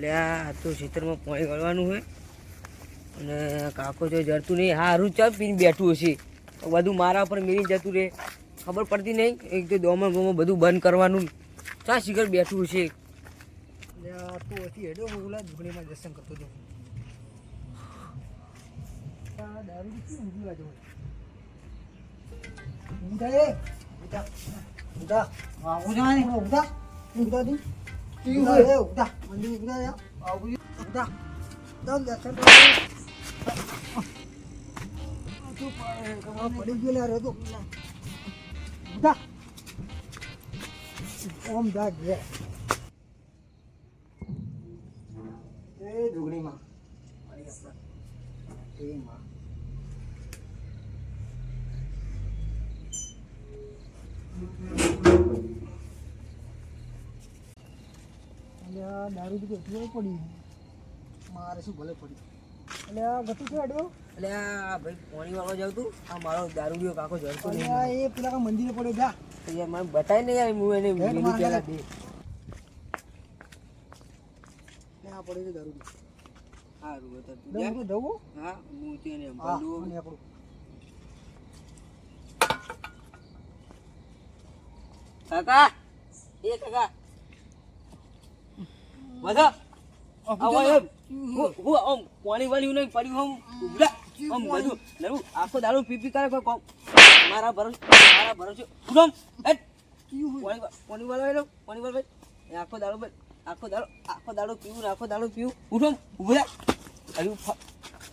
એટલે આ તો ખેતરમાં પાણી ગળવાનું હોય અને કાકો જો જડતું નહીં. હારું ચાલ પીને બેઠું હશે તો બધું મારા પર મેળી જતું રહે, ખબર પડતી નહીં. એક તો દોમણ બોમણ બધું બંધ કરવાનું, ચા શિખર બેઠું હશે. તું હતી હેડો હું ઓલા દુગણીમાં દર્શન કરતો હતો. દારૂ કેવું ઊંધું લાગે ઊંધા ઊંધા ઊંધા ઊંધા ને ઊંધા ઊંધા દી ઊંધા રે ઊંધા મંદી ઊંધા યા આવું ઊંધા દમ દર્શન કરો. તું પડી ગયો લે રે તો ઊંધા ઓમ દા ગયા એ દુગણીમાં એ માં દારૂ તો પડી મારે શું ભલે પડી. એટલે આ ગતું છે અડવો. એટલે આ ભાઈ પાણી વાળવા જાવ તું, આ મારો દારૂડિયો કાકો જડતો નહીં. એ પેલા મંદિરે પડ્યો જા યાર મને બતાય ને યાર, હું એને મેલી પેલા દે. આ પડ્યો છે દારૂ. સારું બતા તું દઉં તો દઉં. હા હું તેને હા બંધું. અને આપણું કાકા એ કાકા બધા આવો એમ હું આમ પાણી વાળ્યું નહીં પડ્યું હમ ઉભરા આમ બધું નરું આખો દારૂ પી કરે કોઈ કોમ મારા ભરોસે ઉડમ એ પાણી વાળો એનો પાણી વાળો એ આખો દારૂ પીવું ઉઠમ ઉભરા હજુ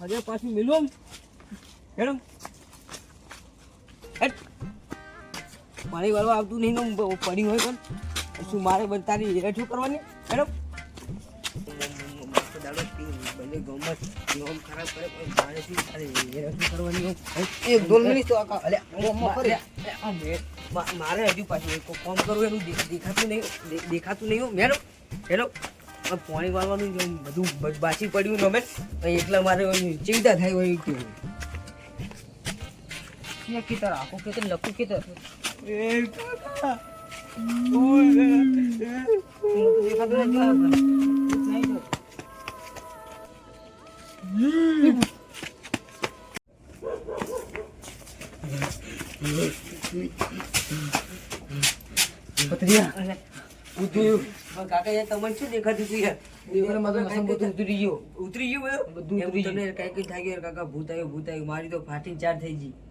હજુ પાછું મિલું હેડમ હેડ પાણી વાળવા આવતું નહીં ને પડ્યું હોય પણ શું મારે તારી હેઠું કરવાની મેડમ દાડો બંને ગમત નોમ ખરાબ કરે પણ મારે શું તારી હેઠું કરવાની એક દોલ મિનિટ તો આકા અલે મારે હજુ પાછું એક કામ કરવું એનું દેખાતું નહીં મેડમ હેલો પાણી વાળવાનું બધું બાસી પડ્યું ને એકલા મારે ચિંતા થાય હોય કેવું કેતર આખો કેતર લખું કેતર કાકા યાર તમને શું દેખાતું હતું યાર? ઉતરી ગયું બધું કઈ થાય ગયું કાકા. ભૂત આવ્યું મારી તો ફાટી ચાર થઈ ગઈ.